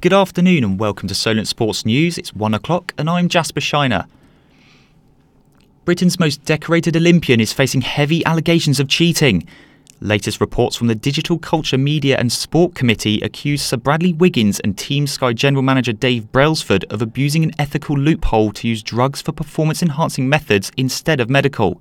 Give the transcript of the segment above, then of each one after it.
Good afternoon and welcome to Solent Sports News. It's 1 o'clock and I'm Jasper Shiner. Britain's most decorated Olympian is facing heavy allegations of cheating. Latest reports from the Digital Culture, Media and Sport Committee accuse Sir Bradley Wiggins and Team Sky General Manager Dave Brailsford of abusing an ethical loophole to use drugs for performance-enhancing methods instead of medical.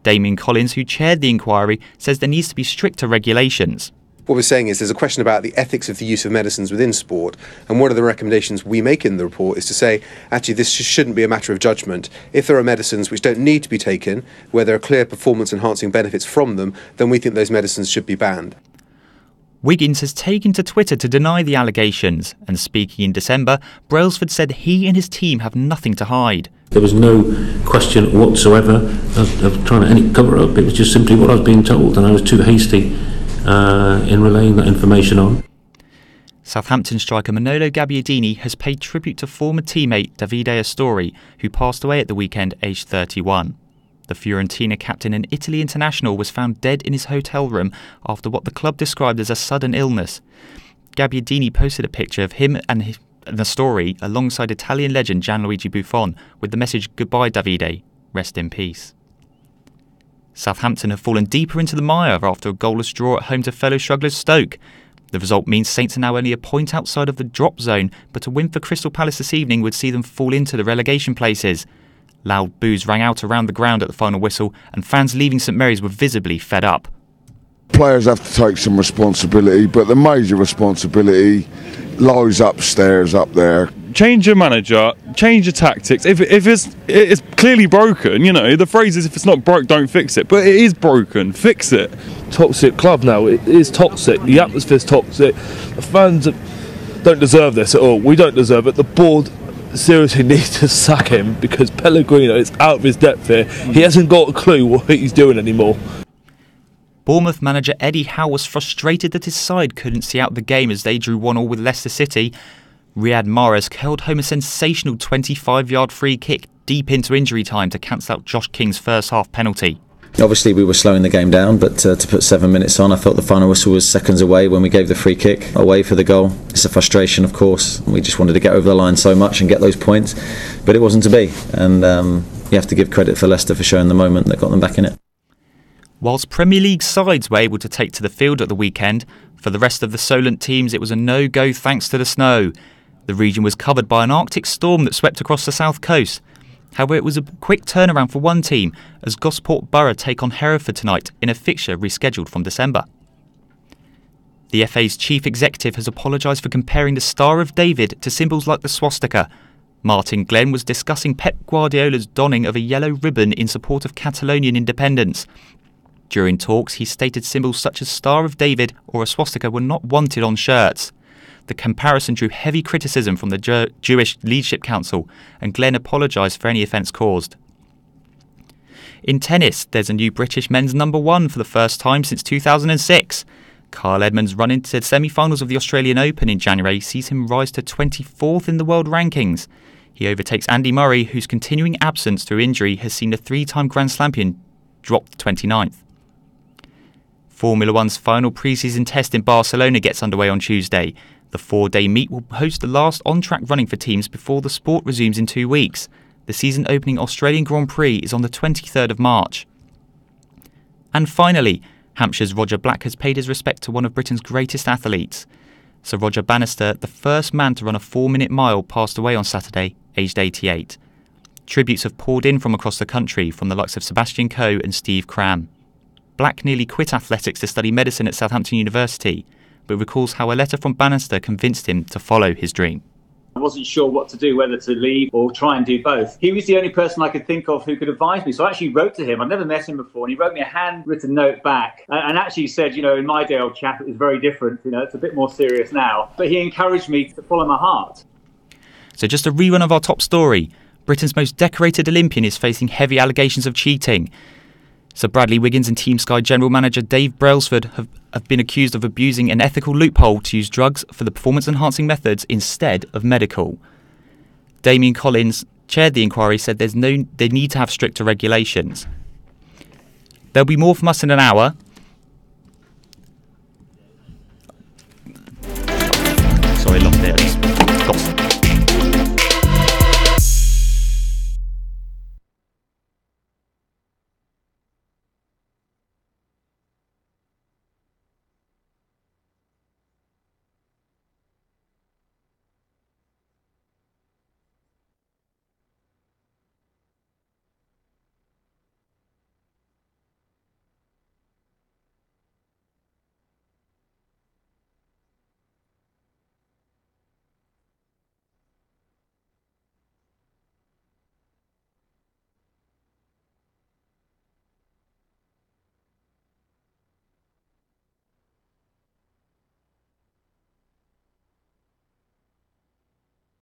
Damien Collins, who chaired the inquiry, says there needs to be stricter regulations. What we're saying is there's a question about the ethics of the use of medicines within sport, and one of the recommendations we make in the report is to say, actually, this shouldn't be a matter of judgment. If there are medicines which don't need to be taken, where there are clear performance-enhancing benefits from them, then we think those medicines should be banned. Wiggins has taken to Twitter to deny the allegations, and speaking in December, Brailsford said he and his team have nothing to hide. There was no question whatsoever of trying to cover up. It was just simply what I was being told, and I was too hasty in relaying that information on. Southampton striker Manolo Gabbiadini has paid tribute to former teammate Davide Astori, who passed away at the weekend aged 31. The Fiorentina captain and Italy international was found dead in his hotel room after what the club described as a sudden illness. Gabbiadini posted a picture of him and Astori alongside Italian legend Gianluigi Buffon with the message, "Goodbye Davide, rest in peace." Southampton have fallen deeper into the mire after a goalless draw at home to fellow strugglers Stoke. The result means Saints are now only a point outside of the drop zone, but a win for Crystal Palace this evening would see them fall into the relegation places. Loud boos rang out around the ground at the final whistle, and fans leaving St Mary's were visibly fed up. Players have to take some responsibility, but the major responsibility lies upstairs, up there. Change your manager, change your tactics. If it's clearly broken, you know, the phrase is if it's not broke, don't fix it. But it is broken, fix it. Toxic club now, it is toxic. The atmosphere's toxic. The fans don't deserve this at all. We don't deserve it. The board seriously needs to sack him because Pellegrino is out of his depth here. He hasn't got a clue what he's doing anymore. Bournemouth manager Eddie Howe was frustrated that his side couldn't see out the game as they drew 1-1 with Leicester City. Riyad Mahrez curled home a sensational 25-yard free kick deep into injury time to cancel out Josh King's first half penalty. Obviously we were slowing the game down, but to put 7 minutes on, I felt the final whistle was seconds away when we gave the free kick away for the goal. It's a frustration, of course. We just wanted to get over the line so much and get those points, but it wasn't to be. And you have to give credit for Leicester for showing the moment that got them back in it. Whilst Premier League sides were able to take to the field at the weekend, for the rest of the Solent teams it was a no-go thanks to the snow. The region was covered by an Arctic storm that swept across the south coast. However, it was a quick turnaround for one team as Gosport Borough take on Hereford tonight in a fixture rescheduled from December. The FA's chief executive has apologised for comparing the Star of David to symbols like the swastika. Martin Glenn was discussing Pep Guardiola's donning of a yellow ribbon in support of Catalonian independence. During talks, he stated symbols such as Star of David or a swastika were not wanted on shirts. The comparison drew heavy criticism from the Jewish Leadership Council, and Glenn apologised for any offence caused. In tennis, there's a new British men's number one for the first time since 2006. Kyle Edmund's run into the semi-finals of the Australian Open in January sees him rise to 24th in the world rankings. He overtakes Andy Murray, whose continuing absence through injury has seen the three-time Grand Slam champion drop to 29th. Formula One's final pre-season test in Barcelona gets underway on Tuesday. The 4-day meet will host the last on-track running for teams before the sport resumes in 2 weeks. The season-opening Australian Grand Prix is on the 23rd of March. And finally, Hampshire's Roger Black has paid his respect to one of Britain's greatest athletes. Sir Roger Bannister, the first man to run a 4-minute mile, passed away on Saturday, aged 88. Tributes have poured in from across the country from the likes of Sebastian Coe and Steve Cram. Black nearly quit athletics to study medicine at Southampton University, but recalls how a letter from Bannister convinced him to follow his dream. I wasn't sure what to do, whether to leave or try and do both. He was the only person I could think of who could advise me. So I actually wrote to him. I'd never met him before, and he wrote me a handwritten note back and actually said, you know, in my day, old chap, it was very different. You know, it's a bit more serious now. But he encouraged me to follow my heart. So just a rerun of our top story. Britain's most decorated Olympian is facing heavy allegations of cheating. Sir Bradley Wiggins and Team Sky General Manager Dave Brailsford have been accused of abusing an ethical loophole to use drugs for the performance-enhancing methods instead of medical. Damien Collins chaired the inquiry, said they need to have stricter regulations. There'll be more from us in an hour.